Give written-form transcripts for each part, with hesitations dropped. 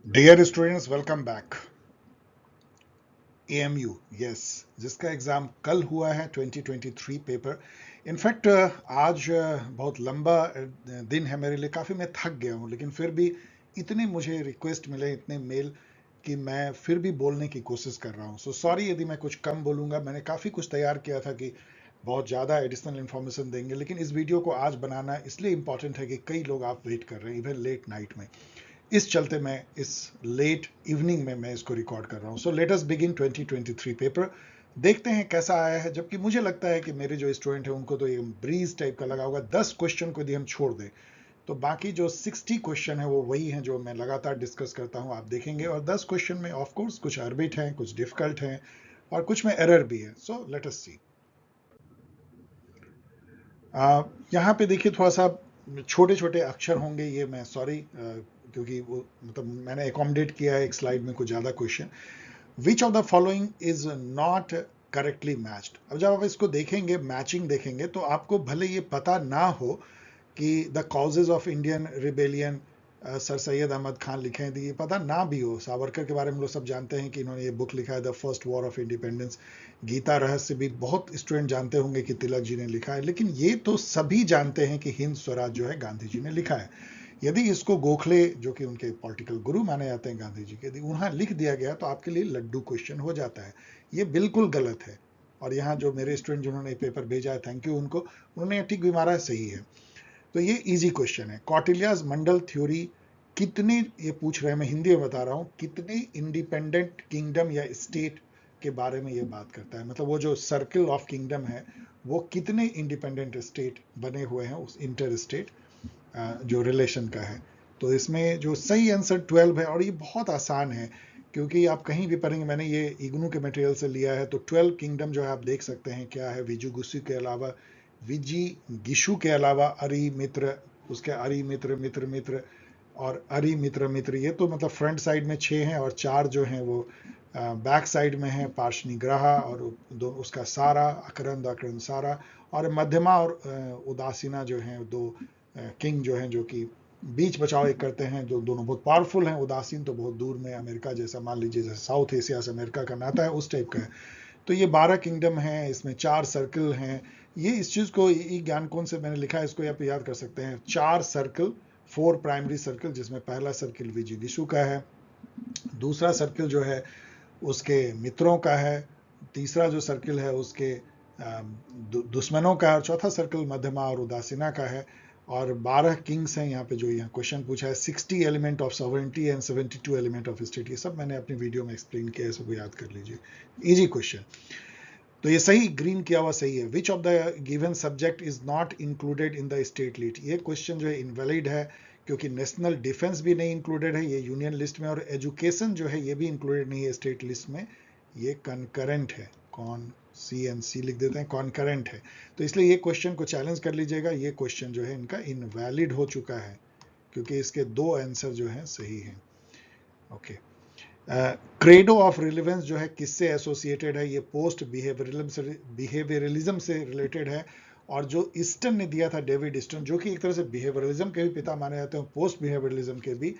Dear students, welcome back. AMU, yes, जिसका exam कल हुआ है 2023 पेपर। इनफैक्ट आज बहुत लंबा दिन है मेरे लिए, काफ़ी मैं थक गया हूँ, लेकिन फिर भी इतने मुझे रिक्वेस्ट मिले, इतने मेल, कि मैं फिर भी बोलने की कोशिश कर रहा हूँ। सो सॉरी यदि मैं कुछ कम बोलूँगा। मैंने काफ़ी कुछ तैयार किया था कि बहुत ज़्यादा एडिशनल इन्फॉर्मेशन देंगे, लेकिन इस वीडियो को आज बनाना इसलिए इम्पॉर्टेंट है कि कई लोग आप वेट कर रहे हैं, इवन लेट नाइट में। इस चलते मैं इस लेट इवनिंग में मैं इसको रिकॉर्ड कर रहा हूँ। So let us begin 2023 paper. देखते हैं कैसा आया है, जबकि मुझे लगता है कि मेरे जो स्टूडेंट हैं उनको तो ये ब्रीज टाइप का लगा होगा। 10 क्वेश्चन को यदि हम छोड़ दें तो बाकी जो 60 क्वेश्चन है वो वही हैं जो मैं लगातार डिस्कस करता हूँ, आप देखेंगे। और 10 क्वेश्चन में ऑफ कोर्स कुछ अरबिट हैं, कुछ डिफिकल्ट हैं, और कुछ में एरर भी है। सो लेट अस सी। यहाँ पे देखिए, थोड़ा सा छोटे छोटे अक्षर होंगे, ये मैं सॉरी, क्योंकि वो मतलब मैंने एकोमोडेट किया है एक स्लाइड में कुछ ज़्यादा question. Which of the following is not correctly matched. अब जब आप इसको देखेंगे, मैचिंग देखेंगे, तो आपको भले ये पता ना हो कि the causes of Indian rebellion sir Syed Ahmad Khan लिखे हैं, ये पता ना भी हो। सावरकर के बारे में लोग सब जानते हैं कि इन्होंने ये बुक लिखा है, the first war of independence. Gita Rahasya भी बहुत स्टूडेंट जानते होंगे कि तिलक जी ने लिखा है, लेकिन ये तो सभी जानते हैं कि हिंद स्वराज जो है गांधी जी ने लिखा है। यदि इसको गोखले, जो कि उनके पॉलिटिकल गुरु माने जाते हैं गांधी जी के, यदि वहां लिख दिया गया तो आपके लिए लड्डू क्वेश्चन हो जाता है। ये बिल्कुल गलत है। और यहाँ जो मेरे स्टूडेंट जिन्होंने पेपर भेजा है, थैंक यू उनको, उन्होंने ठीक भी मारा है, सही है। तो ये इजी क्वेश्चन है। कौटिल्याज मंडल थ्योरी कितने, ये पूछ रहे हैं, मैं हिंदी में बता रहा हूँ, कितने इंडिपेंडेंट किंगडम या स्टेट के बारे में ये बात करता है। मतलब वो जो सर्किल ऑफ किंगडम है, वो कितने इंडिपेंडेंट स्टेट बने हुए हैं उस इंटर स्टेट जो रिलेशन का है। तो इसमें जो सही आंसर 12 है, और ये बहुत आसान है क्योंकि आप कहीं भी पढ़ेंगे, मैंने ये इग्नू के मटेरियल से लिया है। तो 12 किंगडम जो है आप देख सकते हैं क्या है। विजुगुसु के अलावा, विजी गिशु के अलावा अरि मित्र, उसके अरि मित्र मित्र मित्र और अरि मित्र मित्र, ये तो मतलब फ्रंट साइड में 6 हैं, और 4 जो हैं वो बैक साइड में है। पार्शनिग्रहा और दो उसका सारा, अकरंद अकरंद सारा, और मध्यमा और उदासीना जो हैं दो किंग जो हैं, जो कि बीच बचाव एक करते हैं, जो दोनों बहुत पावरफुल हैं। उदासीन तो बहुत दूर में, अमेरिका जैसा, मान लीजिए जैसे साउथ एशिया से अमेरिका का नाता है, उस टाइप का है। तो ये 12 किंगडम हैं, इसमें 4 सर्कल हैं। ये इस चीज़ को, ज्ञान कौन से मैंने लिखा है, इसको आप याद कर सकते हैं। 4 सर्कल, 4 प्राइमरी सर्कल, जिसमें पहला सर्कल विजिगिसु का है, दूसरा सर्कल जो है उसके मित्रों का है, तीसरा जो सर्कल है उसके दुश्मनों का है, और चौथा सर्कल मध्यमा और उदासीना का है। और 12 किंग्स हैं यहाँ पे, जो यहाँ क्वेश्चन पूछा है। 60 element of sovereignty and 72 element of state, ये सब मैंने अपनी वीडियो में एक्सप्लेन किया है, सबको याद कर लीजिए। Easy question. तो ये सही, ग्रीन किया हुआ सही है। विच of the given subject is not included in the state list, ये क्वेश्चन जो है इनवैलिड है, क्योंकि नेशनल डिफेंस भी नहीं इंक्लूडेड है, ये यूनियन लिस्ट में, और एजुकेशन जो है ये भी इंक्लूडेड नहीं है स्टेट लिस्ट में, ये कंकरेंट है। कौन, सी एन सी लिख देते हैं, कॉन्करेंट है। तो इसलिए ये क्वेश्चन को चैलेंज कर लीजिएगा, ये क्वेश्चन जो है इनका इनवैलिड हो चुका है, क्योंकि इसके 2 आंसर जो हैं सही हैं। ओके। क्रेडो ऑफ रिलेवेंस जो है किससे एसोसिएटेड है, ये पोस्ट बिहेवियरलिज्म से रिलेटेड है। और जो ईस्टर्न ने दिया था, डेविड ईस्टर्न, जो कि एक तरह से बिहेवियरलिज्म के भी पिता माने जाते हैं, पोस्ट बिहेवियरलिज्म के भी,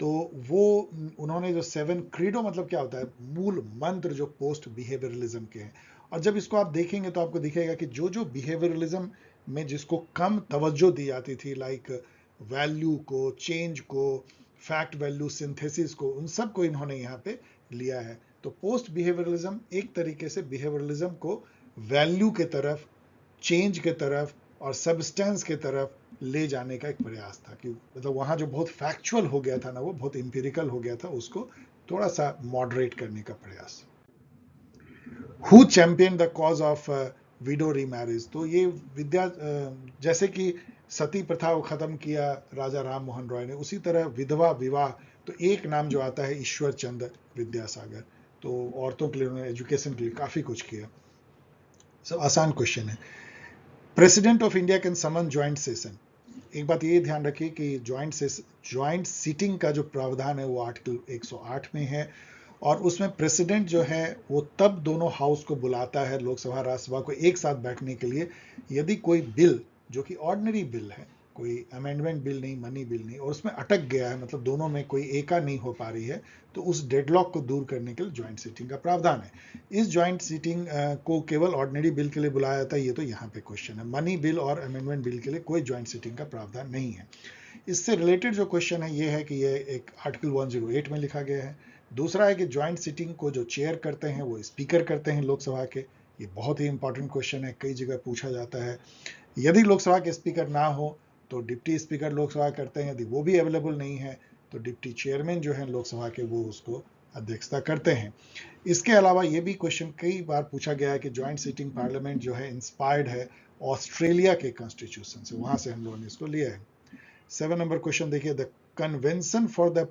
तो वो, उन्होंने जो 7 क्रीडो, मतलब क्या होता है, मूल मंत्र जो पोस्ट बिहेवियरलिज्म के हैं। और जब इसको आप देखेंगे तो आपको दिखेगा कि जो जो बिहेवियरलिज्म में जिसको कम तवज्जो दी जाती थी, लाइक वैल्यू को, चेंज को, फैक्ट वैल्यू सिंथेसिस को, उन सब को इन्होंने यहाँ पे लिया है। तो पोस्ट बिहेवियरलिज्म एक तरीके से बिहेवियरलिज्म को वैल्यू के तरफ, चेंज के तरफ और सब्सटेंस के तरफ ले जाने का एक प्रयास था। कि मतलब वहाँ जो बहुत फैक्चुअल हो गया था ना, वो बहुत इंपेरिकल हो गया था, उसको थोड़ा सा मॉडरेट करने का प्रयास। Who champion the cause of window remarriage, तो ये विद्या, जैसे कि सती प्रथा को खत्म किया राजा राम मोहन रॉय ने, उसी तरह विधवा विवाह, तो एक नाम जो आता है ईश्वर चंद्र विद्यासागर। तो औरतों के लिए उन्होंने एजुकेशन के लिए काफी कुछ किया। सब आसान क्वेश्चन है। President of India can summon joint session, एक बात ये ध्यान रखिए कि ज्वाइंट सीटिंग का जो प्रावधान है वो आर्टिकल 108 में है, और उसमें प्रेसिडेंट जो है वो तब दोनों हाउस को बुलाता है, लोकसभा राज्यसभा को, एक साथ बैठने के लिए, यदि कोई बिल जो कि ऑर्डिनरी बिल है, कोई अमेंडमेंट बिल नहीं, मनी बिल नहीं, और उसमें अटक गया है, मतलब दोनों में कोई एका नहीं हो पा रही है, तो उस डेडलॉक को दूर करने के लिए ज्वाइंट सीटिंग का प्रावधान है। इस ज्वाइंट सीटिंग को केवल ऑर्डिनरी बिल के लिए बुलाया जाता है, ये तो यहाँ पे क्वेश्चन है। मनी बिल और अमेंडमेंट बिल के लिए कोई ज्वाइंट सीटिंग का प्रावधान नहीं है। इससे रिलेटेड जो क्वेश्चन है ये है कि ये एक आर्टिकल 108 में लिखा गया है। दूसरा है कि ज्वाइंट सीटिंग को जो चेयर करते हैं वो स्पीकर करते हैं लोकसभा के। ये बहुत ही इंपॉर्टेंट क्वेश्चन है, कई जगह पूछा जाता है। यदि लोकसभा के स्पीकर ना हो तो डिप्टी स्पीकर लोकसभा करते हैं, यदि वो भी अवेलेबल नहीं है तो डिप्टी चेयरमैन जो है लोकसभा के वो उसको अध्यक्षता करते हैं। इसके अलावा ये भी क्वेश्चन कई बार पूछा गया है कि ज्वाइंट सीटिंग पार्लियामेंट जो है इंस्पायर्ड है ऑस्ट्रेलिया के कॉन्स्टिट्यूशन से, वहां से हम लोगों ने इसको लिया है। 7 नंबर क्वेश्चन देखिए, the convention for the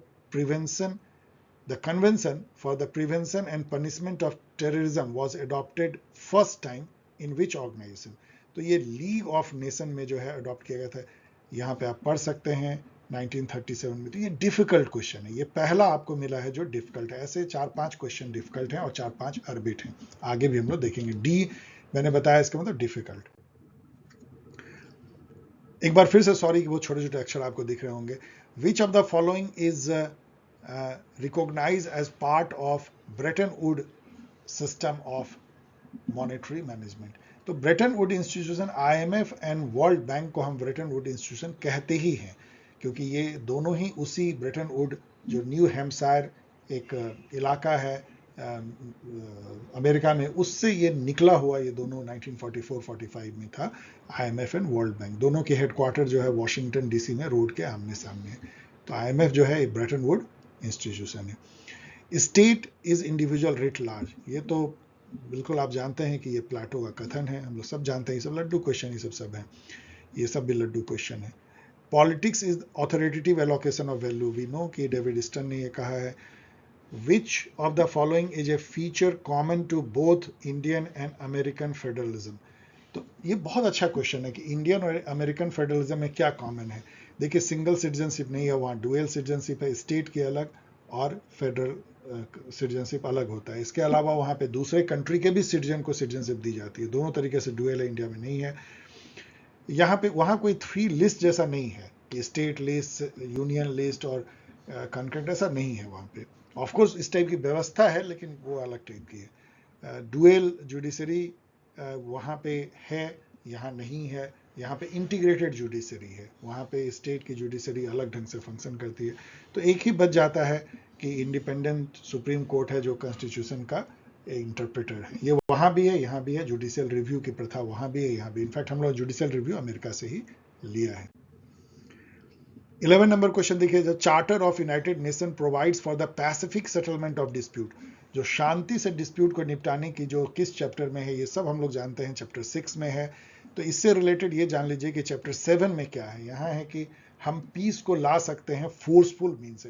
prevention and punishment of terrorism was adopted first time in which organisation. तो ये लीग ऑफ नेशन में जो है अडॉप्ट किया गया था, यहाँ पे आप पढ़ सकते हैं 1937 में। तो ये डिफिकल्ट क्वेश्चन है, ये पहला आपको मिला है जो डिफिकल्ट है। ऐसे 4-5 क्वेश्चन डिफिकल्ट हैं और 4-5 अरबिट हैं, आगे भी हम लोग देखेंगे। डी मैंने बताया इसका मतलब डिफिकल्ट। एक बार फिर से सॉरी कि वो छोटे छोटे अक्षर आपको दिख रहे होंगे। Which of the following is recognize as part of Bretton Wood system of monetary management. तो Bretton Wood institution, IMF and World Bank को हम ब्रेटन वुड इंस्टीट्यूशन कहते ही हैं, क्योंकि ये दोनों ही उसी ब्रेटन वुड, जो न्यू हैम्पशायर एक इलाका है अमेरिका में, उससे ये निकला हुआ, ये दोनों 1944-45 में था। आईएमएफ एंड वर्ल्ड बैंक दोनों के हेडक्वार्टर जो है वॉशिंगटन डीसी में, रोड के आमने सामने है। तो आईएमएफ जो है ब्रेटन वुड इंस्टीट्यूशन है। State is individual writ large, ये तो बिल्कुल आप जानते हैं कि ये प्लेटो का कथन है, हम लोग सब जानते हैं। ये सब लड्डू क्वेश्चन, ये सब है, ये सब भी लड्डू क्वेश्चन है। Politics is authoritative allocation of value, we know कि डेविड स्टन ने ये कहा है। Which of the following is a feature common to both Indian and American federalism? तो ये बहुत अच्छा क्वेश्चन है कि इंडियन और अमेरिकन फेडरलिज्म में क्या कॉमन है। देखिए, सिंगल सिटीजनशिप नहीं है, वहाँ डुअल सिटीजनशिप है, स्टेट के अलग और फेडरल सिटीजनशिप अलग होता है। इसके अलावा वहाँ पे दूसरे कंट्री के भी सिटीजन को सिटीजनशिप दी जाती है, दोनों तरीके से डुअल है, इंडिया में नहीं है। यहाँ पे वहाँ कोई 3 लिस्ट जैसा नहीं है कि स्टेट लिस्ट, यूनियन लिस्ट और कॉन्करेंट, ऐसा नहीं है वहाँ पे। ऑफ कोर्स इस टाइप की व्यवस्था है, लेकिन वो अलग टाइप की है। डुअल जुडिशरी वहाँ पे है, यहाँ नहीं है। यहाँ पे इंटीग्रेटेड जुडिशरी है, वहाँ पे स्टेट की जुडिशरी अलग ढंग से फंक्शन करती है। तो एक ही बच जाता है कि इंडिपेंडेंट सुप्रीम कोर्ट है जो कॉन्स्टिट्यूशन का इंटरप्रेटर है। ये वहाँ भी है, यहाँ भी है। जुडिशियल रिव्यू की प्रथा वहाँ भी है, यहाँ भी। इनफैक्ट हम लोग जुडिशियल रिव्यू अमेरिका से ही लिया है। 11 नंबर क्वेश्चन देखिए, the charter of United nation provides for the Pacific settlement of dispute. जो शांति से डिस्प्यूट को निपटाने की जो किस चैप्टर में है, ये सब हम लोग जानते हैं, चैप्टर 6 में है। तो इससे रिलेटेड ये जान लीजिए कि चैप्टर 7 में क्या है। यहाँ है कि हम पीस को ला सकते हैं फोर्सफुल मीन से,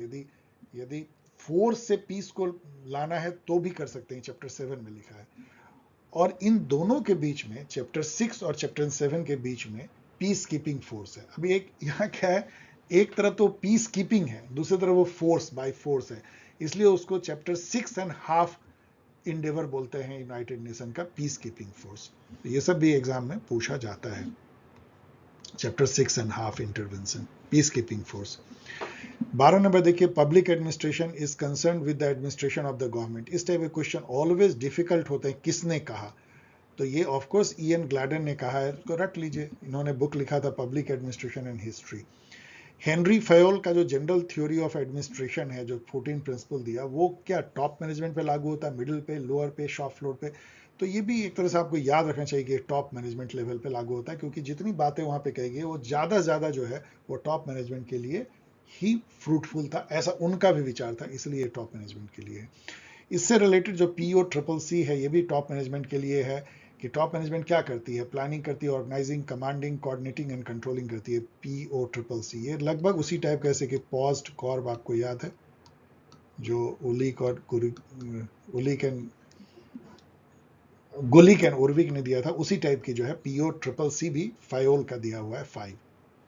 यदि फोर्स से पीस को लाना है तो भी कर सकते हैं, चैप्टर 7 में लिखा है। और इन दोनों के बीच में, चैप्टर 6 और चैप्टर 7 के बीच में पीस कीपिंग फोर्स है। अभी एक यहाँ क्या है, एक तरफ तो पीस कीपिंग है, दूसरी तरफ वो फोर्स बाय फोर्स है, इसलिए उसको चैप्टर 6.5 इंडेवर बोलते हैं, यूनाइटेड नेशन का पीस कीपिंग फोर्स। ये सब भी एग्जाम में पूछा जाता है। Chapter 6.5 intervention, peace keeping force. 12 number देखिए, public administration is concern with the administration of the government. इस टाइप के क्वेश्चन ऑलवेज डिफिकल्ट होते हैं, किसने कहा। तो ये ऑफ कोर्स ईएन ग्लैडन ने कहा है, उसको रट लीजिए, इन्होंने बुक लिखा था public administration and history. Henry Fayol का जो जनरल थ्योरी ऑफ एडमिनिस्ट्रेशन है, जो 14 प्रिंसिपल दिया, वो क्या टॉप मैनेजमेंट पे लागू होता है, मिडिल पे, लोअर पे, शॉप फ्लोर पे? तो ये भी एक तरह से आपको याद रखना चाहिए कि टॉप मैनेजमेंट लेवल पे लागू होता है, क्योंकि जितनी बातें वहां पे कही गई वो ज्यादा ज्यादा जो है वो टॉप मैनेजमेंट के लिए ही फ्रूटफुल था, ऐसा उनका भी विचार था, इसलिए टॉप मैनेजमेंट के लिए है। इससे रिलेटेड जो POCC है, ये भी टॉप मैनेजमेंट के लिए है कि टॉप मैनेजमेंट क्या करती है, प्लानिंग करती है, organising, commanding, coordinating and controlling करती है। POCC ये लगभग उसी टाइप कैसे कि पोस्ट कॉर्ब आपको याद है, जो उलिक और गुलिक एंड उर्विक ने दिया था, उसी टाइप की जो है POCC भी फायोल का दिया हुआ है 5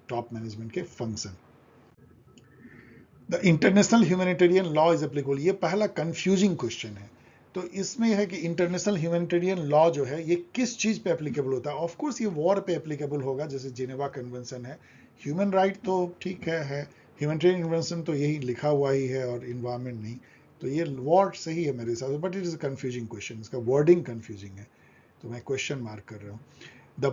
टॉप मैनेजमेंट के function. The international humanitarian law is applicable, ये पहला कंफ्यूजिंग क्वेश्चन है। तो इसमें है कि इंटरनेशनल ह्यूमैनिटेरियन लॉ जो है ये किस चीज पे एप्लीकेबल होता है। ऑफ कोर्स ये वॉर पे एप्लीकेबल होगा, जैसे जिनेवा कन्वेंशन है, ह्यूमन राइट तो ठीक है, ह्यूमैनिटेरियन इन्वेंशन तो यही लिखा हुआ ही है और इन्वायरमेंट नहीं, तो ये वॉर सही है मेरे हिसाब से, but it is confusing question, इसका वर्डिंग कंफ्यूजिंग है, तो मैं क्वेश्चन मार्क कर रहा हूँ। The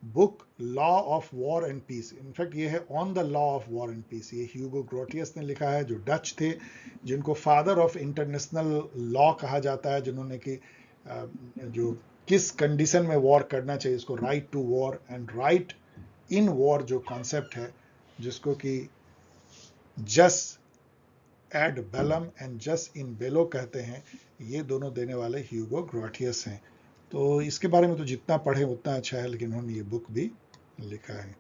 book law of war and peace, in fact ये है on the law of war and peace, ये ह्यूगो ग्रोटियस ने लिखा है, जो डच थे, जिनको फादर ऑफ इंटरनेशनल लॉ कहा जाता है, जिन्होंने कि जो किस कंडीशन में वॉर करना चाहिए, इसको right to war and right in war जो कॉन्सेप्ट है, जिसको कि जस एड बेलम एंड जस इन बेलो कहते हैं, ये दोनों देने वाले ह्यूगो ग्रोटियस हैं। तो इसके बारे में तो जितना पढ़े उतना अच्छा है, लेकिन उन्होंने ये बुक भी लिखा है।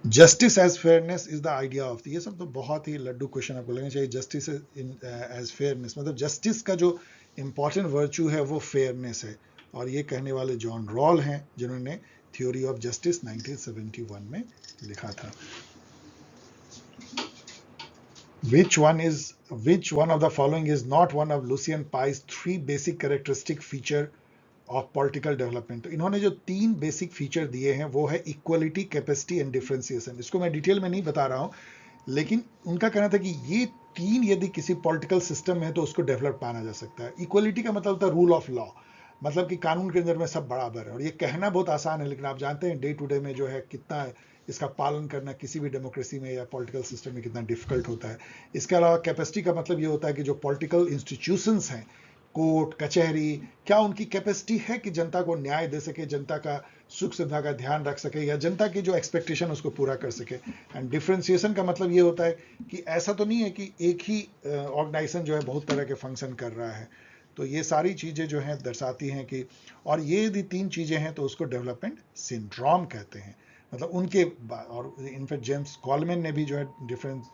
Justice as fairness is the idea of, ये सब तो बहुत ही लड्डू क्वेश्चन आपको लगना चाहिए। जस्टिस एज फेयरनेस मतलब जस्टिस का जो इंपॉर्टेंट वर्च्यू है वो फेयरनेस है, और ये कहने वाले जॉन रॉल हैं, जिन्होंने थ्योरी ऑफ जस्टिस 1971 में लिखा था। Which one of the following is not one of Lucian Pye's 3 basic characteristic feature of political development? तो इन्होंने जो 3 बेसिक फीचर दिए हैं वो है इक्वलिटी, कैपेसिटी एंड डिफरेंशिएशन। इसको मैं डिटेल में नहीं बता रहा हूं, लेकिन उनका कहना था कि ये 3 यदि किसी पॉलिटिकल सिस्टम में है तो उसको डेवलप माना जा सकता है। इक्वलिटी का मतलब होता है रूल ऑफ लॉ, मतलब कि कानून के अंदर में सब बराबर है, और ये कहना बहुत आसान है, लेकिन आप जानते हैं डे टू डे में जो है कितना इसका पालन करना किसी भी डेमोक्रेसी में या पॉलिटिकल सिस्टम में कितना डिफिकल्ट होता है। इसके अलावा कैपेसिटी का मतलब ये होता है कि जो पॉलिटिकल इंस्टीट्यूशंस हैं, कोर्ट कचहरी, क्या उनकी कैपेसिटी है कि जनता को न्याय दे सके, जनता का सुख सुविधा का ध्यान रख सके, या जनता की जो एक्सपेक्टेशन उसको पूरा कर सके। एंड डिफरेंशिएशन का मतलब ये होता है कि ऐसा तो नहीं है कि एक ही ऑर्गेनाइजेशन जो है बहुत तरह के फंक्शन कर रहा है। तो ये सारी चीजें जो हैं दर्शाती हैं कि, और ये यदि 3 चीजें हैं तो उसको डेवलपमेंट सिंड्रोम कहते हैं। मतलब उनके, और इनफैक्ट जेम्स कॉलमैन ने भी जो है डिफरेंस,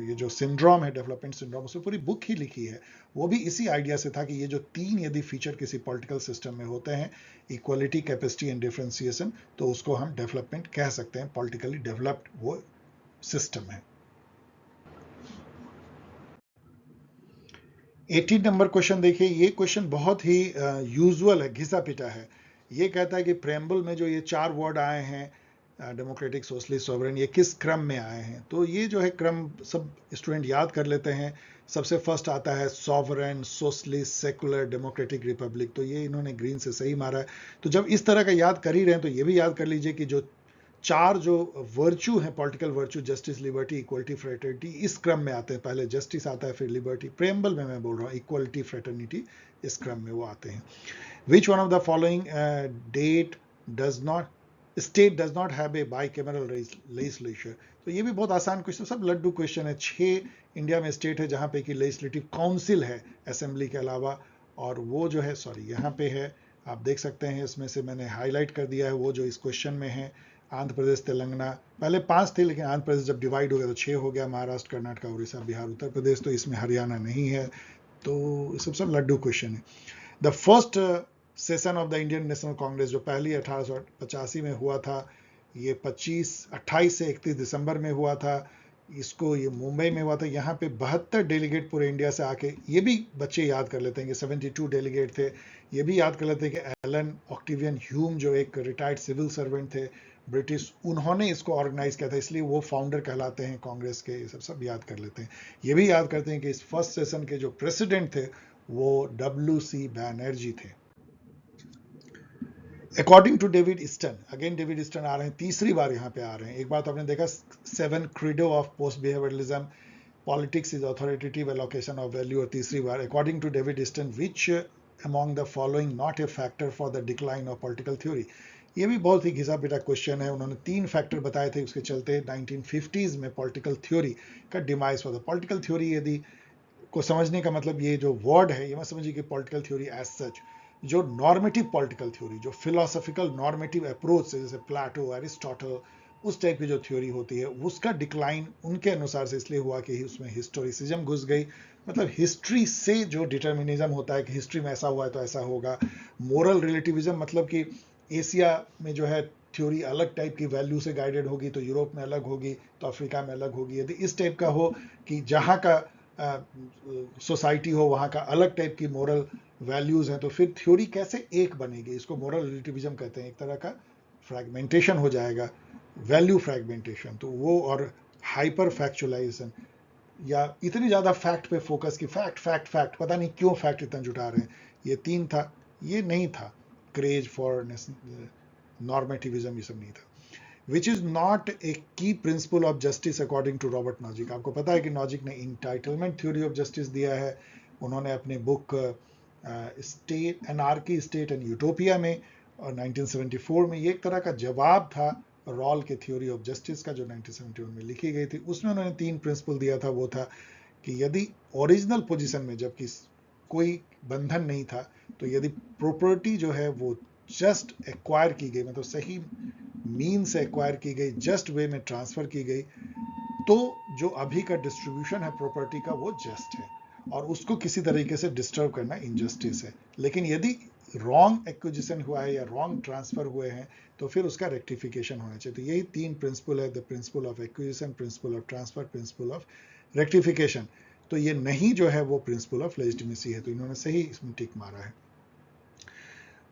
ये जो सिंड्रोम है डेवलपमेंट सिंड्रोम, उसमें पूरी बुक ही लिखी है। वो भी इसी आइडिया से था कि ये जो 3 यदि फीचर किसी पॉलिटिकल सिस्टम में होते हैं, इक्वलिटी, कैपेसिटी एंड डिफरेंशिएशन, तो उसको हम डेवलपमेंट कह सकते हैं, पॉलिटिकली डेवलप्ड वो सिस्टम है। 18 नंबर क्वेश्चन देखिए, ये क्वेश्चन बहुत ही यूजुअल है, घिसा पिटा है। ये कहता है कि प्रेम्बल में जो ये 4 वर्ड आए हैं, डेमोक्रेटिक, सोशलिस्ट, सॉवरेन, ये किस क्रम में आए हैं? तो ये जो है क्रम सब स्टूडेंट याद कर लेते हैं। सबसे फर्स्ट आता है sovereign, socialist, secular, democratic, Republic, तो ये इन्होंने ग्रीन से सही मारा है। तो जब इस तरह का याद कर ही रहे हैं तो ये भी याद कर लीजिए कि जो 4 जो वर्च्यू हैं, political virtue, justice, liberty, equality, fraternity, इस क्रम में आते हैं। पहले जस्टिस आता है, फिर लिबर्टी, प्रेम्बल में मैं बोल रहा हूँ इक्वलिटी, फ्रेटर्निटी, इस क्रम में वो आते हैं। Which one of the following state does not have a bicameral legislature? तो ये भी बहुत आसान क्वेश्चन, सब लड्डू क्वेश्चन है। 6 इंडिया में स्टेट है जहां पे कि लेजिस्लेटिव काउंसिल है असेंबली के अलावा, और वो जो है, सॉरी यहाँ पे है, आप देख सकते हैं, इसमें से मैंने हाईलाइट कर दिया है वो जो इस क्वेश्चन में है। आंध्र प्रदेश, तेलंगाना, पहले 5 थे, लेकिन आंध्र प्रदेश जब डिवाइड हो गया तो 6 हो गया, महाराष्ट्र, कर्नाटक, उड़ीसा, बिहार, उत्तर प्रदेश, तो इसमें हरियाणा नहीं है। तो सब लड्डू क्वेश्चन है। The first session of the Indian national Congress, जो पहली 1885 में हुआ था, ये 28 से 31 दिसंबर में हुआ था। इसको ये मुंबई में हुआ था। यहाँ पे 72 डेलीगेट पूरे इंडिया से आके, ये भी बच्चे याद कर लेते हैं कि 72 डेलीगेट थे। ये भी याद कर लेते हैं कि एलन ऑक्टेवियन ह्यूम, जो एक रिटायर्ड सिविल सर्वेंट थे ब्रिटिश, उन्होंने इसको ऑर्गेनाइज किया था, इसलिए वो फाउंडर कहलाते हैं कांग्रेस के। ये सब याद कर लेते हैं। ये भी याद करते हैं कि इस फर्स्ट सेशन के जो प्रेसिडेंट थे वो WC बैनर्जी थे। According to David Easton, again David Easton आ रहे हैं, तीसरी बार यहाँ पे आ रहे हैं। एक बार तो आपने देखा 7 credo of post behaviouralism, politics is authoritative allocation of value, और तीसरी बार according to David Easton which among the following not a factor for the decline of political theory? ये भी बहुत ही घिसा पिटा क्वेश्चन है। उन्होंने 3 फैक्टर बताए थे, उसके चलते 1950s में पॉलिटिकल थ्योरी का डिमाइस हुआ था। पॉलिटिकल थ्योरी यदि को समझने का मतलब, ये जो वर्ड है ये मत समझिए कि पॉलिटिकल थ्योरी एज सच, जो नॉर्मेटिव पॉलिटिकल थ्योरी, जो फिलोसॉफिकल नॉर्मेटिव अप्रोच से, जैसे प्लाटो, एरिस्टोटल, उस टाइप की जो थ्योरी होती है, उसका डिक्लाइन उनके अनुसार से इसलिए हुआ कि उसमें हिस्टोरिसिज्म घुस गई। मतलब हिस्ट्री से जो डिटर्मिनिज्म होता है कि हिस्ट्री में ऐसा हुआ है तो ऐसा होगा। मोरल रिलेटिविज्म मतलब कि एशिया में जो है थ्योरी अलग टाइप की वैल्यू से गाइडेड होगी, तो यूरोप में अलग होगी, तो अफ्रीका में अलग होगी। यदि इस टाइप का हो कि जहाँ का सोसाइटी हो वहाँ का अलग टाइप की मोरल वैल्यूज हैं, तो फिर थ्योरी कैसे एक बनेगी? इसको मोरल रिलेटिविज्म कहते हैं, एक तरह का फ्रैगमेंटेशन हो जाएगा, वैल्यू फ्रैगमेंटेशन, तो वो, और हाइपर फैक्चुअलाइजेशन, या इतनी ज्यादा फैक्ट पे फोकस, कि फैक्ट फैक्ट फैक्ट, पता नहीं क्यों फैक्ट इतना जुटा रहे हैं। ये 3 था, ये नहीं था क्रेज फॉर नॉर्मेटिविज्म, ये सब नहीं था। Which is not a key principle of justice according to Robert Nozick. आपको पता है कि नॉजिक ने इंटाइटलमेंट थ्योरी ऑफ जस्टिस दिया है, उन्होंने अपनी book state anarchy, state and utopia में, और 1974 में, ये एक तरह का जवाब था रॉल के थ्योरी ऑफ जस्टिस का, जो 1971 में लिखी गई थी। उसमें उन्होंने 3 प्रिंसिपल दिया था। वो था कि यदि ओरिजिनल पोजीशन में, जबकि कोई बंधन नहीं था, तो यदि प्रॉपर्टी जो है वो जस्ट एक्वायर की गई, मतलब सही मीन से एक्वायर की गई, जस्ट वे में ट्रांसफर की गई, तो जो अभी का डिस्ट्रीब्यूशन है प्रॉपर्टी का वो जस्ट है, और उसको किसी तरीके से डिस्टर्ब करना इनजस्टिस है। लेकिन यदि रॉन्ग एक्विजिशन हुआ है या रॉन्ग ट्रांसफर हुए हैं, तो फिर उसका रेक्टिफिकेशन होना चाहिए। तो यही 3 प्रिंसिपल है, the principle of acquisition, principle of transfer, principle of rectification. तो ये नहीं जो है वो प्रिंसिपल ऑफ लेजिटिमेसी है, तो इन्होंने सही इसमें टिक मारा है।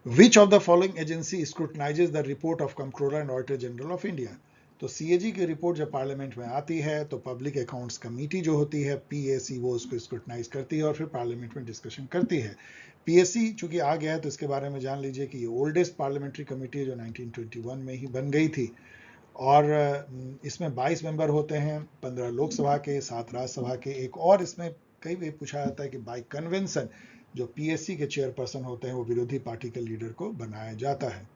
Which of the following agency scrutinizes the report of Comptroller and Auditor General of India? तो सीएजी की रिपोर्ट जब पार्लियामेंट में आती है, तो पब्लिक अकाउंट्स कमेटी जो होती है, पीएसी, वो उसको स्क्रूटनाइज करती है और फिर पार्लियामेंट में डिस्कशन करती है। पीएससी चूंकि आ गया है, तो इसके बारे में जान लीजिए कि ये ओल्डेस्ट पार्लियामेंट्री कमेटी है, जो 1921 में ही बन गई थी, और इसमें 22 मेंबर होते हैं, 15 लोकसभा के, 7 राज्यसभा के। एक और इसमें कई बार पूछा जाता है कि बाय कन्वेंशन जो पीएससी के चेयरपर्सन होते हैं, वो विरोधी पार्टी के लीडर को बनाया जाता है।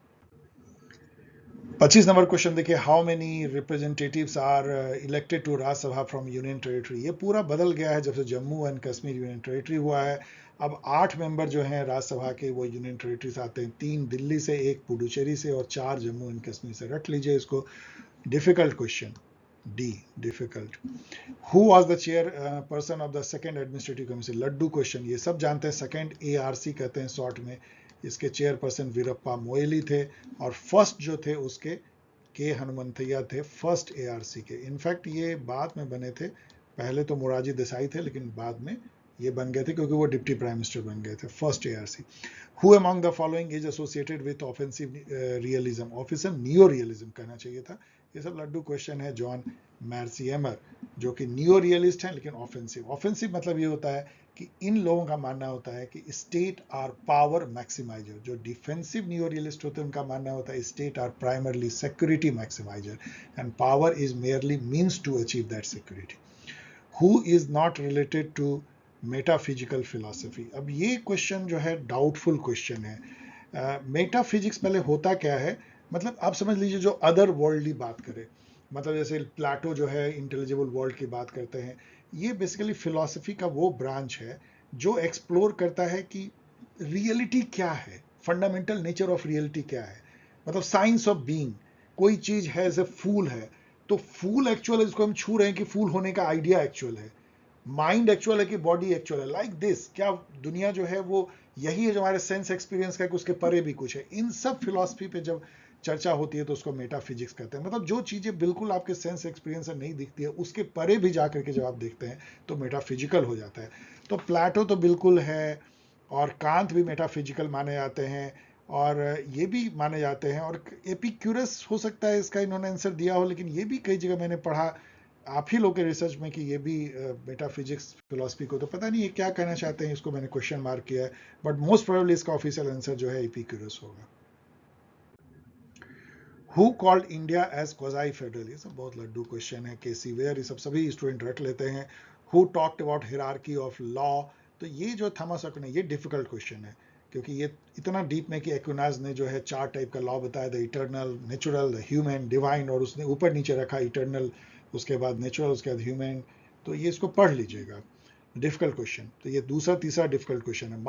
25 नंबर क्वेश्चन देखिए, how many representatives are elected to Rajya Sabha from union territory. ये पूरा बदल गया है जब से Jammu and Kashmir union territory हुआ है। अब 8 मेंबर जो हैं राज्यसभा के, वो यूनियन टेरिटरी से आते हैं, 3 दिल्ली से, 1 पुडुचेरी से, और 4 जम्मू एंड कश्मीर से। रट लीजिए इसको। Difficult question, D, difficult. Who was the chairperson of the second administrative commission? Laddu question, ये सब जानते हैं, सेकंड एआरसी कहते हैं शॉर्ट में। इसके चेयरपर्सन वीरप्पा मोइली थे, और फर्स्ट जो थे उसके के हनुमंतैया थे, फर्स्ट एआरसी के। इनफैक्ट ये बाद में बने थे, पहले तो मोरारजी देसाई थे, लेकिन बाद में ये बन गए थे क्योंकि वो डिप्टी प्राइम मिनिस्टर बन गए थे, first ARC. Who among the following is associated with offensive realism? Officer neo realism कहना चाहिए था। ये सब लड्डू क्वेश्चन है। जॉन मैर्सिएमर, जो कि नियो रियलिस्ट हैं लेकिन ऑफेंसिव। ऑफेंसिव मतलब ये होता है कि इन लोगों का मानना होता है कि स्टेट आर पावर मैक्सिमाइजर। जो डिफेंसिव नियो रियलिस्ट होते हैं उनका मानना होता है state are primarily security maximiser and power is merely means to achieve that security. Who is not related to metaphysical philosophy? अब ये क्वेश्चन जो है डाउटफुल क्वेश्चन है। मेटाफिजिक्स पहले होता क्या है, मतलब आप समझ लीजिए जो अदर वर्ल्डली बात करे, मतलब जैसे प्लाटो जो है इंटेलिजिबल वर्ल्ड की बात करते हैं, ये बेसिकली फिलॉसफी का वो ब्रांच है जो एक्सप्लोर करता है कि रियलिटी क्या है, फंडामेंटल नेचर ऑफ रियलिटी क्या है, मतलब साइंस ऑफ बीइंग। कोई चीज है जैसे फूल है, तो फूल एक्चुअल है, जिसको हम छू रहे हैं, कि फूल होने का आइडिया एक्चुअल है, माइंड एक्चुअल है कि बॉडी एक्चुअल है, लाइक दिस। क्या दुनिया जो है वो यही है जो हमारे सेंस एक्सपीरियंस का, कि उसके परे भी कुछ है? इन सब फिलॉसफी पे जब चर्चा होती है तो उसको मेटाफिजिक्स कहते हैं। मतलब जो चीजें बिल्कुल आपके सेंस एक्सपीरियंस से नहीं दिखती है, उसके परे भी जाकर के जब आप देखते हैं तो मेटाफिजिकल हो जाता है। तो प्लेटो तो बिल्कुल है, और कांत भी मेटाफिजिकल माने जाते हैं, और ये भी माने जाते हैं, और एपिक्यूरस हो सकता है इसका इन्होंने आंसर दिया हो, लेकिन ये भी कई जगह मैंने पढ़ा आप ही लोग के रिसर्च में कि ये भी मेटाफिजिक्स फिलॉसफी को, तो पता नहीं ये क्या कहना चाहते हैं, इसको मैंने क्वेश्चन मार्क किया है, बट मोस्ट प्रोबेबली इसका ऑफिशियल आंसर जो है एपिक्यूरस होगा। Who called India as quasi federal? ये सब बहुत लड्डू क्वेश्चन है। केसी वेयर, ये सब सभी स्टूडेंट रट लेते हैं। Who talked about hierarchy of law? तो ये जो थॉमस अक्विन है, ये डिफिकल्ट क्वेश्चन है, क्योंकि ये इतना डीप में कि एक्विनाज ने जो है 4 टाइप का लॉ बताया, the eternal, natural, the human, divine, और उसने ऊपर नीचे रखा इटर्नल, उसके बाद नेचुरल, उसके बाद ह्यूमन। तो ये इसको पढ़ लीजिएगा, डिफिकल्ट क्वेश्चन। तो ये दूसरा तीसरा डिफिकल्ट क्वेश्चन है।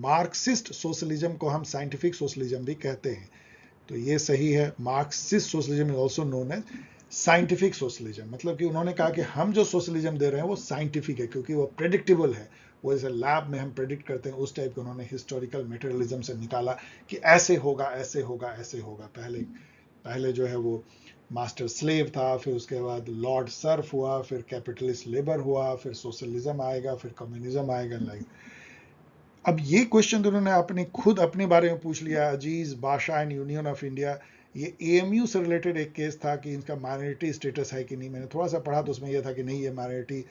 मार्क्सिस्ट सोशलिज्म को हम साइंटिफिक सोशलिज्म भी कहते हैं, तो ये सही है। Marxist socialism is also known as scientific socialism, मतलब कि उन्होंने कहा कि हम जो सोशलिज्म दे रहे हैं वो साइंटिफिक है, क्योंकि वो प्रेडिक्टेबल है, वो जैसे लैब में हम प्रेडिक्ट करते हैं उस टाइप के उन्होंने हिस्टोरिकल मटेरियलिज्म से निकाला कि ऐसे होगा, ऐसे होगा, ऐसे होगा। पहले पहले जो है वो मास्टर स्लेव था, फिर उसके बाद लॉर्ड सर्फ हुआ, फिर कैपिटलिस्ट लेबर हुआ, फिर सोशलिज्म आएगा, फिर कम्युनिज्म आएगा, लाइक। अब ये क्वेश्चन तो उन्होंने अपने खुद अपने बारे में पूछ लिया, अजीज बादशाह एंड यूनियन ऑफ इंडिया। ये AMU से रिलेटेड एक केस था कि इनका माइनॉरिटी स्टेटस है कि नहीं। मैंने थोड़ा सा पढ़ा तो उसमें यह था कि नहीं, ये माइनॉरिटी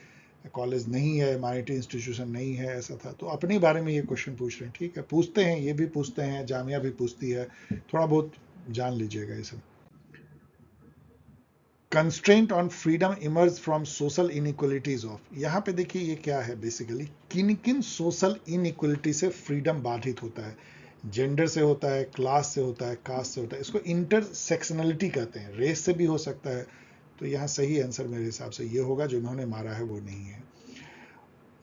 कॉलेज नहीं है, माइनॉरिटी इंस्टीट्यूशन नहीं है, ऐसा था। तो अपने बारे में ये क्वेश्चन पूछ रहे हैं, ठीक है, पूछते हैं, ये भी पूछते हैं, जामिया भी पूछती है, थोड़ा बहुत जान लीजिएगा ये सब। Constraint on freedom emerge from social inequalities of, यहाँ पे देखिए ये क्या है बेसिकली, किन किन सोशल इनइक्वलिटी से फ्रीडम बाधित होता है। जेंडर से होता है, क्लास से होता है, कास्ट से होता है, इसको इंटरसेक्शनलिटी कहते हैं, रेस से भी हो सकता है। तो यहाँ सही आंसर मेरे हिसाब से ये होगा, जो इन्होंने मारा है वो नहीं है।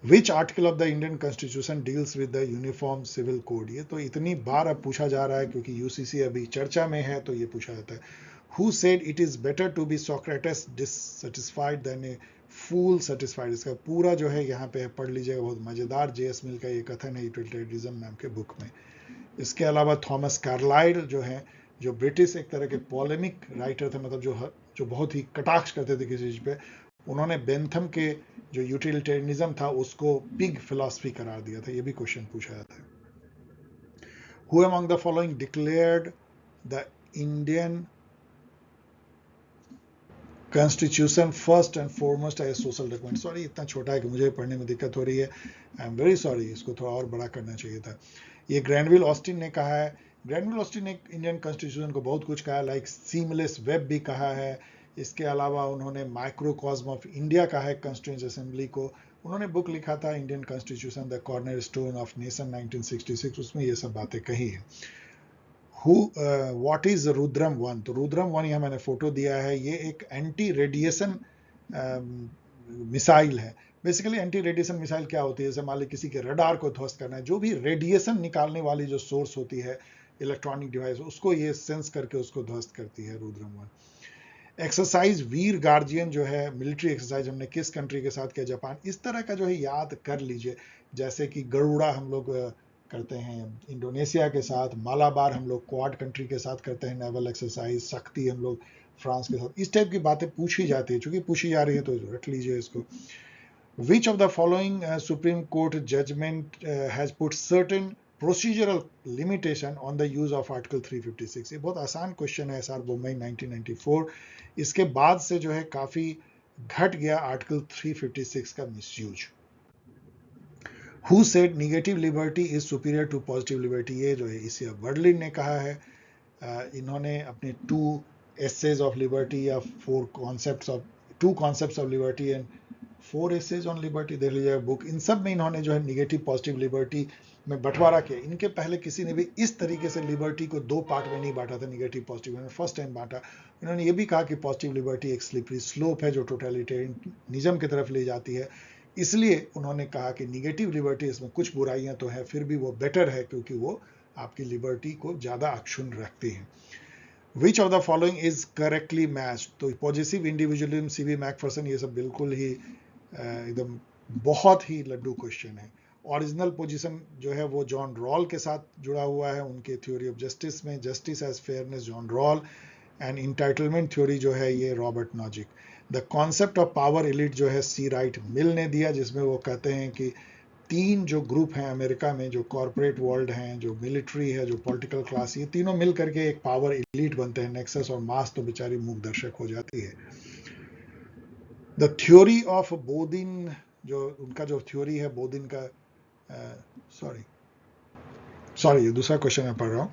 Which article of the Indian constitution deals with the uniform civil code, ये तो इतनी बार अब पूछा जा रहा है क्योंकि यूसीसी अभी चर्चा में है, तो ये पूछा जाता है। Who said it is better to be Socrates dissatisfied than a fool satisfied? इसका पूरा जो है यहाँ पे पढ़ लीजिएगा, बहुत मजेदार JS मिल का ये कथन है यूटिलिटेरिज्म नाम के बुक में। इसके अलावा थॉमस कार्लाइल जो है, जो ब्रिटिश एक तरह के पॉलेमिक राइटर थे, मतलब जो बहुत ही कटाक्ष करते थे किसी चीज पे, उन्होंने बेंथम के जो यूटिलिटेरियनिज्म था उसको पिग फिलॉसफी करार दिया था। ये भी क्वेश्चन पूछा जाता है। Who among the following declared the Indian constitution first and foremost as social document? Sorry, इतना छोटा है कि मुझे पढ़ने में दिक्कत हो रही है, आई एम वेरी सॉरी, इसको थोड़ा और बड़ा करना चाहिए था। ये ग्रैनविल ऑस्टिन ने कहा है। ग्रैनविल ऑस्टिन ने इंडियन कॉन्स्टिट्यूशन को बहुत कुछ कहा, लाइक सीमलेस वेब भी कहा है। इसके अलावा उन्होंने माइक्रोकॉस्म ऑफ इंडिया कहा है कॉन्स्टिट्यूंट असेंबली को। उन्होंने बुक लिखा था Indian constitution the corner stone of nation 1966, उसमें ये सब बातें कही है। What is Rudram one? तो रुद्रम वन यहाँ मैंने फोटो दिया है, ये एक एंटी रेडिएशन मिसाइल है। बेसिकली एंटी रेडिएशन मिसाइल क्या होती है, जैसे मान ली किसी के रडार को ध्वस्त करना है, जो भी रेडिएशन निकालने वाली जो सोर्स होती है इलेक्ट्रॉनिक डिवाइस, उसको ये सेंस करके उसको ध्वस्त करती है रुद्रम वन। एक्सरसाइज वीर गार्जियन जो है मिलिट्री एक्सरसाइज, हमने किस कंट्री के साथ किया? जापान। इस तरह का जो है याद कर लीजिए, जैसे कि गरुड़ा हम लोग करते हैं इंडोनेशिया के साथ, मालाबार हम लोग क्वाड कंट्री के साथ करते हैं नेवल एक्सरसाइज, शक्ति हम लोग फ्रांस के साथ। इस टाइप की बातें पूछी जाती है, चूंकि पूछी जा रही है तो रट लीजिए इसको। Which of the following Supreme Court judgment has put certain procedural limitation on the use of article 356? ये बहुत आसान क्वेश्चन है, SR बोम्बई 1994। इसके बाद से जो है काफी घट गया आर्टिकल 356 का misuse. Who said negative liberty is superior to positive liberty? ये जो है इसे वर्डलिन ने कहा है। इन्होंने अपने 2 essays of liberty या 2 concepts of liberty and 4 essays on liberty, देख लीजिएगा बुक। इन सब में इन्होंने जो है निगेटिव पॉजिटिव लिबर्टी में बंटवारा किया। इनके पहले किसी ने भी इस तरीके से लिबर्टी को 2 पार्ट में नहीं बांटा था, निगेटिव पॉजिटिव। इन्होंने फर्स्ट टाइम बांटा। इन्होंने ये भी कहा कि पॉजिटिव लिबर्टी एक स्लिपरी स्लोप है जो टोटलिटेरियनिज्म की तरफ ले जाती है, इसलिए उन्होंने कहा कि निगेटिव लिबर्टी, इसमें कुछ बुराइयां तो है, फिर भी वो बेटर है क्योंकि वो आपकी लिबर्टी को ज्यादा अक्षुण्ण रखती है। विच of the following is correctly match? तो पॉजिटिव इंडिविजुअलिज्म, सीवी मैकफर्सन, ये सब बिल्कुल ही एकदम बहुत ही लड्डू क्वेश्चन है। ओरिजिनल पोजीशन जो है वो जॉन रॉल के साथ जुड़ा हुआ है, उनके थ्योरी ऑफ जस्टिस में, justice as fairness John Rawl, and entitlement theory जो है ये Robert Nozick. The concept of power elite जो है सी राइट मिल ने दिया, जिसमें वो कहते हैं कि 3 जो ग्रुप हैं अमेरिका में, जो कॉर्पोरेट वर्ल्ड हैं, जो मिलिट्री है, जो पॉलिटिकल क्लास, ये तीनों मिल करके एक पावर एलिट बनते हैं। नेक्सस और मास तो बेचारी मूक दर्शक हो जाती है। द थ्योरी ऑफ बोदिन, जो उनका जो थ्योरी है बोदिन का, सॉरी दूसरा क्वेश्चन मैं पढ़ रहा हूँ।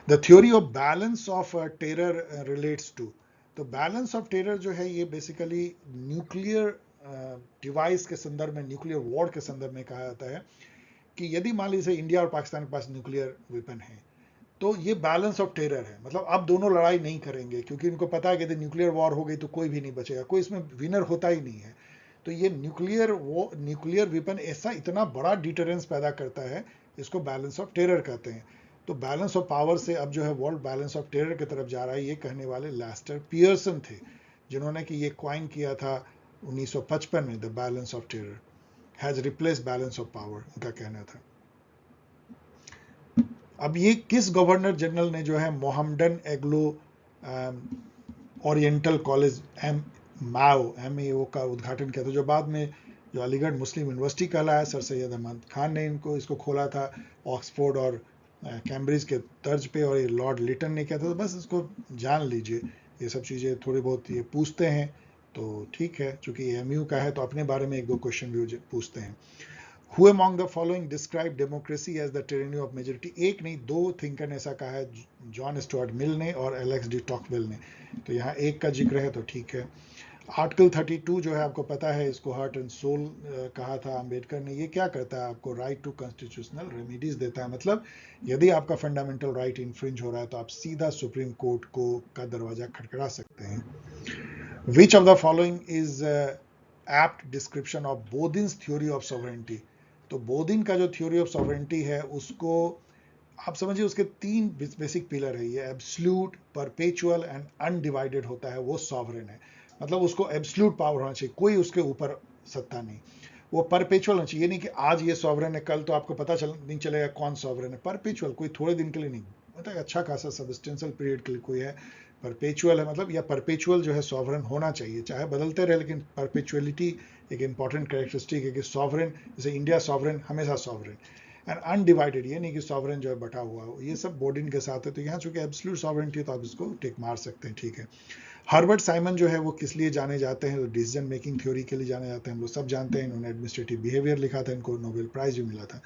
The theory of balance of terror relates to, तो बैलेंस ऑफ टेरर जो है ये बेसिकली न्यूक्लियर डिवाइस के संदर्भ में, न्यूक्लियर वॉर के संदर्भ में कहा जाता है कि यदि मान लीजिए इंडिया और पाकिस्तान के पास न्यूक्लियर वेपन है तो ये बैलेंस ऑफ टेरर है, मतलब अब दोनों लड़ाई नहीं करेंगे क्योंकि इनको पता है कि यदि न्यूक्लियर वॉर हो गई तो कोई भी नहीं बचेगा, कोई इसमें विनर होता ही नहीं है। तो ये न्यूक्लियर वेपन ऐसा इतना बड़ा डिटरेंस पैदा करता है, इसको बैलेंस ऑफ टेरर कहते हैं। तो बैलेंस ऑफ पावर से अब जो है वर्ल्ड बैलेंस ऑफ टेरर की तरफ जा रहा है, ये कहने वाले लेस्टर पियर्सन थे, जिन्होंने कि ये क्वाइन किया था 1955 में, the balance of terror has replace balance of power, उनका कहना था। अब ये किस गवर्नर जनरल ने जो है मोहम्मडन एग्लो ओरिएंटल कॉलेज MAO का उद्घाटन किया था, जो बाद में जो अलीगढ़ मुस्लिम यूनिवर्सिटी कहलाया, सर सैयद अहमद खान ने इसको खोला था, ऑक्सफोर्ड और कैम्ब्रिज के तर्ज पे, और ये लॉर्ड लिटन ने किया था। तो बस इसको जान लीजिए, ये सब चीज़ें थोड़ी बहुत ये पूछते हैं तो ठीक है, चूंकि एमयू का है तो अपने बारे में एक दो क्वेश्चन भी पूछते हैं। Who among the following describe democracy as the tyranny of majority? एक नहीं, दो थिंकर ने ऐसा कहा है, जॉन स्टुअर्ट मिल ने और एलेक्स डी टॉकवेल ने। तो यहाँ एक का जिक्र है तो ठीक है। आर्टिकल 32 जो है आपको पता है, इसको हार्ट एंड सोल कहा था अंबेडकर ने। ये क्या करता है, आपको राइट टू कॉन्स्टिट्यूशनल रेमेडीज देता है। मतलब यदि आपका फंडामेंटल राइट इन्फ्रिंज हो रहा है तो आप सीधा सुप्रीम कोर्ट को का दरवाजा खटखटा सकते हैं। Which of the following is apt description of Bodin's theory of sovereignty? तो बोदिन का जो थ्योरी ऑफ सॉवरेंटी है उसको आप समझिए, उसके तीन बेसिक पिलर है। ये एब्सोल्यूट, परपेचुअल एंड अनडिवाइडेड होता है, वो सॉवरेन है। मतलब उसको एब्सोल्यूट पावर होना चाहिए, कोई उसके ऊपर सत्ता नहीं। वो परपेचुअल होना चाहिए, ये नहीं कि आज ये सॉवरेन है कल तो आपको पता नहीं चलेगा कौन सॉवरेन है। परपेचुअल, कोई थोड़े दिन के लिए नहीं, मतलब अच्छा खासा सब्सटेंशियल पीरियड के लिए कोई है, परपेचुअल है मतलब, या परपेचुअल जो है सॉवरेन होना चाहिए, चाहे बदलते रहे, लेकिन परपेचुअलिटी एक इंपॉर्टेंट कैरेक्टरिस्टिक है कि सॉवरेन, जैसे इंडिया सॉवरेन, हमेशा सॉवरेन। एंड अनडिवाइडेड, ये नहीं कि सॉवरेन जो है बटा हुआ हो, ये सब बोर्डिन के साथ है। तो यहाँ चूंकि एब्सोल्यूट सॉवरेंटी है तो आप इसको टिक मार सकते हैं, ठीक है। हार्वर्ड साइमन जो है वो किस लिए जाने जाते हैं, तो डिसीजन मेकिंग थ्योरी के लिए जाने जाते हैं, हम लोग सब जानते हैं। इन्होंने एडमिनिस्ट्रेटिव बिहेवियर लिखा था, इनको नोबेल प्राइज भी मिला था।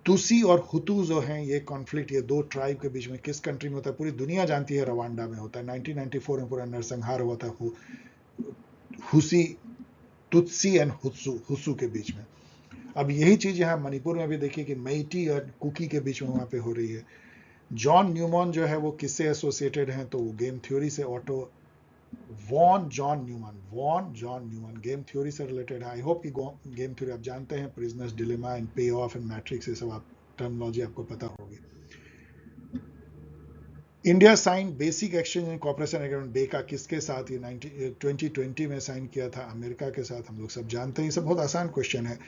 तुसी और हुतू जो हैं, ये कॉन्फ्लिक्ट, ये दो ट्राइब के बीच में किस कंट्री में होता है? पूरी दुनिया जानती है, रवांडा में होता है। 1994 में पूरा नरसंहार हुआ था हुसी, तुत्सी एंड हुसू के बीच में। अब यही चीज यहाँ मणिपुर में भी देखिए कि मेइटी और कुकी के बीच में वहां पे हो रही है। जॉन न्यूमॉन जो है वो किससे एसोसिएटेड हैं, तो गेम थ्योरी से। Otto von John Neumann game theory से रिलेटेड है। आई होप कि गेम थ्योरी आप जानते हैं, prisoners dilemma and pay off and matrix, ये सब आप टर्मिनोलॉजी आपको पता होगी। India sign basic exchange and cooperation agreement, BECA, किसके साथ? ये 2020 में साइन किया था, अमेरिका के साथ। हम लोग सब जानते हैं, ये सब बहुत आसान क्वेश्चन है।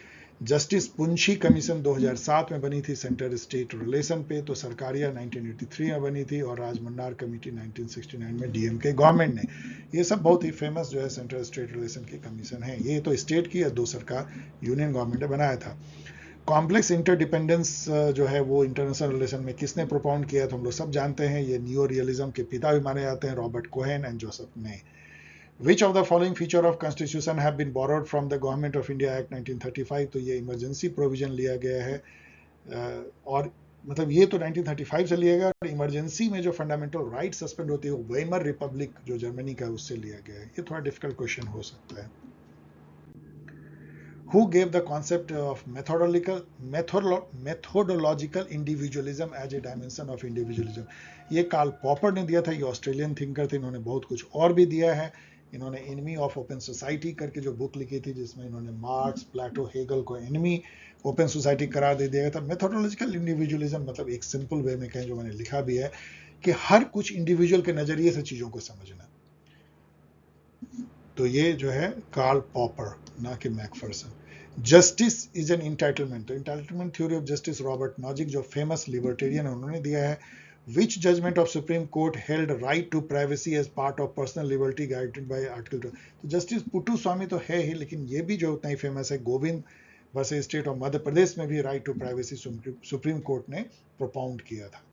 जस्टिस पुंछी कमीशन 2007 में बनी थी सेंटर स्टेट रिलेशन पे, तो सरकारिया 1983 में बनी थी, और राजमंडार कमेटी 1969 में डीएमके गवर्नमेंट ने। ये सब बहुत ही फेमस जो है सेंट्रल स्टेट रिलेशन की कमीशन है। ये तो स्टेट की है, दो सरकार यूनियन गवर्नमेंट ने बनाया था। कॉम्प्लेक्स इंटरडिपेंडेंस जो है वो इंटरनेशनल रिलेशन में किसने प्रोपाउंड किया, तो हम लोग सब जानते हैं, ये नियो रियलिज्म के पिता भी माने जाते हैं, रॉबर्ट कोहेन एंड जोसेफ ने। Which of the following feature of Constitution have been borrowed from the Government of India Act 1935? तो ये इमरजेंसी प्रोविजन लिया गया है, और मतलब ये तो 1935 से लिया गया, और इमरजेंसी में जो फंडामेंटल राइट सस्पेंड होती है वो वेमर रिपब्लिक जो जर्मनी का है उससे लिया गया है। ये थोड़ा डिफिकल्ट क्वेश्चन हो सकता है। Who gave the concept of methodological individualism as a dimension of individualism? ये कार्ल पॉपर ने दिया था, ये ऑस्ट्रेलियन थिंकर थे। इन्होंने बहुत कुछ और भी दिया है। इन्होंने एनिमी ऑफ ओपन सोसाइटी करके जो बुक लिखी थी, जिसमें इन्होंने मार्क्स, प्लेटो, हेगल को एनिमी ओपन सोसाइटी करार दे दिया था। मेथोडोलॉजिकल इंडिविजुअलिज्म मतलब एक सिंपल वे में कहें, जो मैंने लिखा भी है, कि हर कुछ इंडिविजुअल के नजरिए से चीजों को समझना। तो ये जो है कार्ल पॉपर, ना कि Macpherson. Justice is an entitlement, तो entitlement theory of justice Robert Nozick जो फेमस लिबर्टेरियन है उन्होंने दिया है। Which judgement of Supreme Court held right to privacy as part of personal liberty guided by article 2? तो justice puttu स्वामी तो है ही, लेकिन ये भी जो उतना ही फेमस है, Govind versus state of Madhya Pradesh में भी right to privacy Supreme Court ने प्रोपाउंड किया था।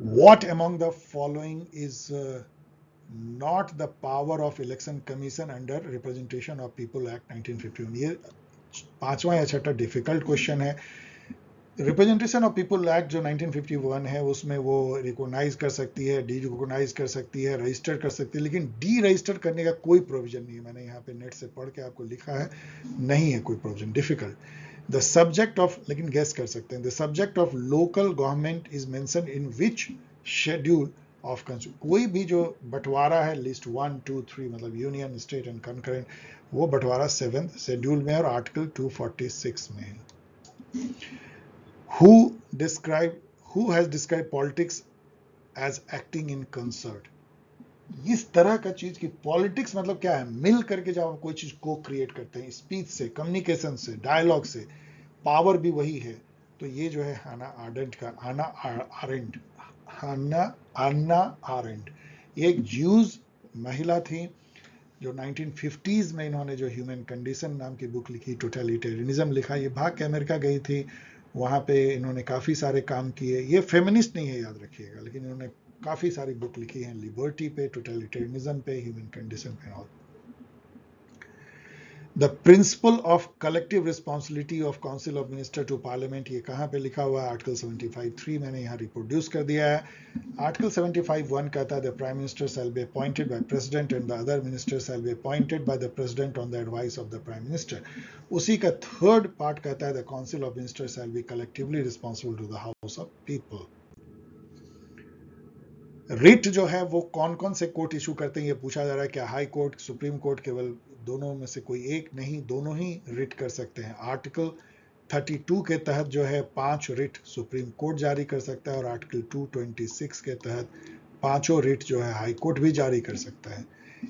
What among the following is not the power of election commission under representation of people act 1951? ये पांचवा या छठा डिफिकल्ट क्वेश्चन है। रिप्रेजेंटेशन ऑफ पीपल एक्ट जो 1951 है उसमें वो रिकॉग्नाइज कर सकती है, डी रिकॉग्नाइज कर सकती है, रजिस्टर कर सकती है, लेकिन डी रजिस्टर करने का कोई प्रोविजन नहीं है। मैंने यहाँ पे नेट से पढ़ के आपको लिखा है, नहीं है कोई provision, difficult. The subject of, लेकिन गेस कर सकते हैं, the subject of local government is mention in which schedule of constitution? कोई भी जो बंटवारा है, लिस्ट 1, 2, 3 मतलब यूनियन, स्टेट एंड कंकरेंट, वो बंटवारा 7th शेड्यूल में और आर्टिकल 246 में है। Who has described politics as acting in concert? इस तरह का चीज की पॉलिटिक्स मतलब क्या है, मिल करके जब आप कोई चीज को क्रिएट करते हैं, स्पीच से, कम्युनिकेशन से, डायलॉग से, पावर भी वही है। तो ये जो है अन्ना आरेंट, एक ज्यूज महिला थी जो 1950s में इन्होंने जो ह्यूमन कंडीशन नाम की बुक लिखी, टोटलिटेरियनिज्म लिखा, ये भाग के अमेरिका गई थी वहाँ पे इन्होंने काफ़ी सारे काम किए। ये फेमिनिस्ट नहीं है, याद रखिएगा, लेकिन इन्होंने काफ़ी सारी बुक लिखी हैं लिबर्टी पे, टोटलिटेरियनिज्म पे, ह्यूमन कंडीशन पे और the principle of collective responsibility of council of minister to parliament, ये कहाँ पे लिखा हुआ है? आर्टिकल 75(3) मैंने यहाँ रिप्रोड्यूस कर दिया है। आर्टिकल 75(1) कहता है the prime minister shall be appointed by president and the other minister shall be appointed by the president on the advice of the prime minister. उसी का थर्ड पार्ट कहता है the council of minister shall be collectively responsible to the house of people. Writ जो है वो कौन कौन से कोर्ट इशू करते हैं ये पूछा जा रहा है। क्या हाई कोर्ट, सुप्रीम कोर्ट? केवल दोनों में से कोई एक नहीं, दोनों ही रिट कर सकते हैं। आर्टिकल 32 के तहत जो है 5 रिट सुप्रीम कोर्ट जारी कर सकता है और आर्टिकल 226 के तहत 5 रिट जो है हाई कोर्ट भी जारी कर सकता है।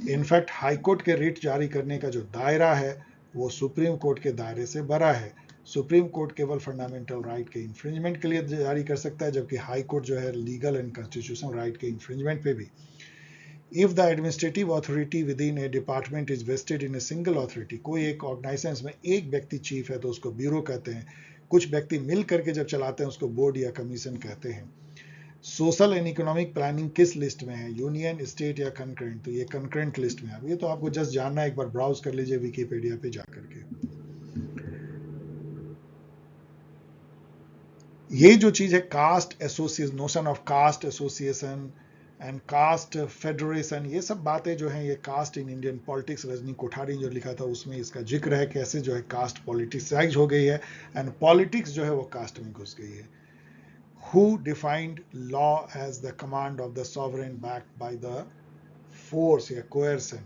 इनफैक्ट हाई कोर्ट के रिट जारी करने का जो दायरा है वो सुप्रीम कोर्ट के दायरे से बड़ा है। सुप्रीम कोर्ट केवल फंडामेंटल राइट के इंफ्रिंजमेंट के लिए जारी कर सकता है, जबकि हाई कोर्ट जो है लीगल एंड कॉन्स्टिट्यूशनल राइट के इंफ्रिंजमेंट पे भी। If the administrative authority within a department is vested in a single authority, कोई एक ऑर्गेनाइजेशन में एक व्यक्ति चीफ है तो उसको ब्यूरो कहते हैं। कुछ व्यक्ति मिल करके जब चलाते हैं उसको बोर्ड या कमीशन कहते हैं। सोशल एंड इकोनॉमिक प्लानिंग किस लिस्ट में है? यूनियन, स्टेट या कंकरेंट? तो ये कंकरेंट लिस्ट में है। ये तो आपको जस्ट जानना है, एक बार ब्राउज कर लीजिए विकिपीडिया पे जाकर के। ये जो चीज है caste association, notion of caste association and caste federation, ये सब बातें जो हैं ये caste in Indian politics, Rajni Kothari जो लिखा था उसमें इसका जिक्र है कैसे जो है कास्ट पॉलिटिसाइज हो गई है एंड पॉलिटिक्स जो है वो कास्ट में घुस गई है। Who defined law as the command of the sovereign backed by the force या कोएर्सन?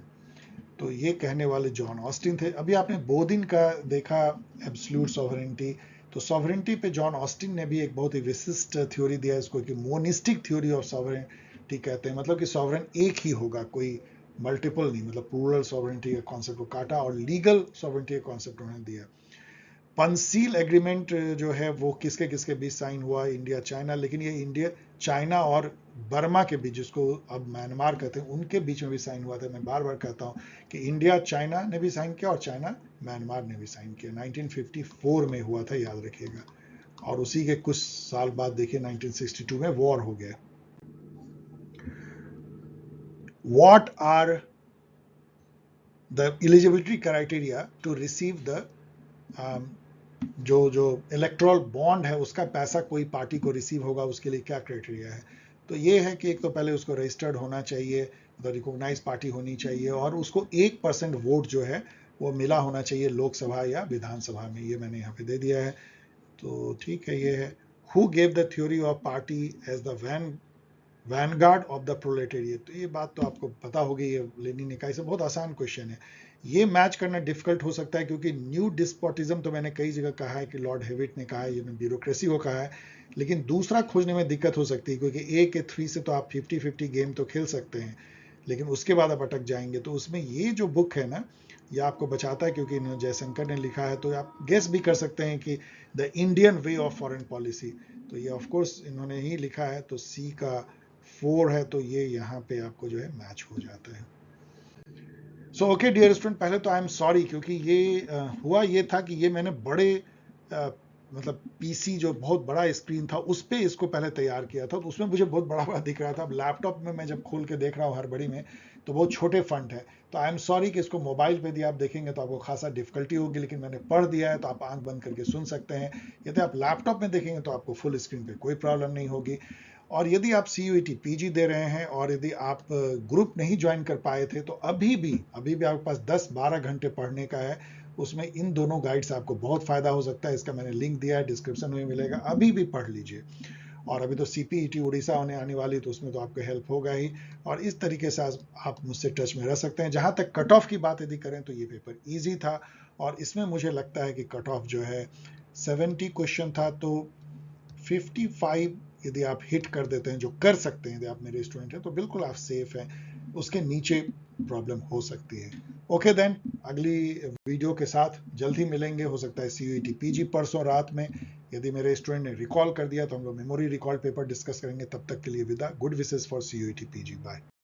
तो ये कहने वाले जॉन ऑस्टिन थे। अभी आपने बोदिन का देखा एब्सोल्यूट सॉवरेनिटी, तो सॉवरेनिटी पे जॉन ऑस्टिन ने भी एक बहुत ही विशिष्ट थ्योरी दिया इसको कि मोनिस्टिक थ्योरी ऑफ सॉवरेनिटी कहते हैं। मतलब कि सॉवरेन एक ही होगा, कोई मल्टीपल नहीं, मतलब प्लूरल सॉवरेनिटी का कॉन्सेप्ट को काटा और लीगल सॉवरेनिटी का कॉन्सेप्ट उन्होंने दिया। पंसील एग्रीमेंट जो है वो किसके किसके बीच साइन हुआ? इंडिया चाइना, लेकिन ये इंडिया चाइना और बर्मा के बीच, जिसको अब म्यांमार कहते हैं, उनके बीच में भी साइन हुआ था। मैं बार बार कहता हूँ कि इंडिया चाइना ने भी साइन किया और चाइना म्यांमार ने भी साइन किया। 1954 में हुआ था, याद रखिएगा। और उसी के कुछ साल बाद देखिए 1962 में वॉर हो गया। What are the eligibility criteria to receive the जो इलेक्ट्रल बॉन्ड है उसका पैसा कोई पार्टी को रिसीव होगा, उसके लिए क्या क्राइटेरिया है? तो ये है कि एक तो पहले उसको रजिस्टर्ड होना चाहिए, द रिकॉग्नाइज पार्टी होनी चाहिए और उसको 1% वोट जो है वो मिला होना चाहिए लोकसभा या विधानसभा में। ये मैंने यहाँ पे दे दिया है, तो ठीक है। ये है who gave the theory of party as the vanguard of the proletariat? तो ये बात तो आपको पता होगी, ये लेनिन ने कहा। इसे बहुत आसान क्वेश्चन है, ये मैच करना डिफिकल्ट हो सकता है क्योंकि न्यू डिस्पोटिज्म तो मैंने कई जगह कहा है कि लॉर्ड हेविट ने कहा है, ये ब्यूरोक्रेसी को कहा है, लेकिन दूसरा खोजने में दिक्कत हो सकती है क्योंकि ए के 3 से तो आप 50-50 गेम तो खेल सकते हैं, लेकिन उसके बाद आप अटक जाएंगे। तो उसमें ये जो बुक है ना, ये आपको बचाता है क्योंकि जयशंकर ने लिखा है, तो आप गेस भी कर सकते हैं कि the Indian way of foreign policy, तो ये ऑफकोर्स इन्होंने ही लिखा है। तो सी का 4 है, तो ये यहाँ पे आपको जो है मैच हो जाता है। सो ओके डियर स्टूडेंट, पहले तो आई एम सॉरी क्योंकि ये हुआ ये था कि ये मैंने बड़े मतलब पीसी जो बहुत बड़ा स्क्रीन था उस पर इसको पहले तैयार किया था, तो उसमें मुझे बहुत बड़ा बड़ा दिख रहा था। अब लैपटॉप में मैं जब खोल के देख रहा हूँ हड़बड़ी में तो बहुत छोटे फंट है, तो आई एम सॉरी कि इसको मोबाइल पे भी आप देखेंगे तो आपको खासा डिफिकल्टी होगी, लेकिन मैंने पढ़ दिया है तो आप आंख बंद करके सुन सकते हैं। यदि आप लैपटॉप में देखेंगे तो आपको फुल स्क्रीन पे कोई प्रॉब्लम नहीं होगी। और यदि आप CUET PG दे रहे हैं और यदि आप ग्रुप नहीं ज्वाइन कर पाए थे तो अभी भी आपके पास 10-12 घंटे पढ़ने का है, उसमें इन दोनों गाइड से आपको बहुत फायदा हो सकता है। इसका मैंने लिंक दिया है, डिस्क्रिप्शन में मिलेगा, अभी भी पढ़ लीजिए। और अभी तो CPET उड़ीसा आने वाली, तो उसमें तो आपको हेल्प होगा ही। और इस तरीके से आप मुझसे टच में रह सकते हैं। जहां तक कट ऑफ की बात यदि करें तो ये पेपर ईजी था और इसमें मुझे लगता है कि कट ऑफ जो है 70 क्वेश्चन था, तो 55 यदि आप हिट कर देते हैं, जो कर सकते हैं यदि आप मेरे स्टूडेंट हैं, तो बिल्कुल आप सेफ हैं। उसके नीचे प्रॉब्लम हो सकती है। ओके देन, अगली वीडियो के साथ जल्द ही मिलेंगे, हो सकता है CUET PG परसों रात में। यदि मेरे स्टूडेंट ने रिकॉल कर दिया तो हम लोग मेमोरी रिकॉल पेपर डिस्कस करेंगे। तब तक के लिए विदा, good wishes for CUET PG, bye.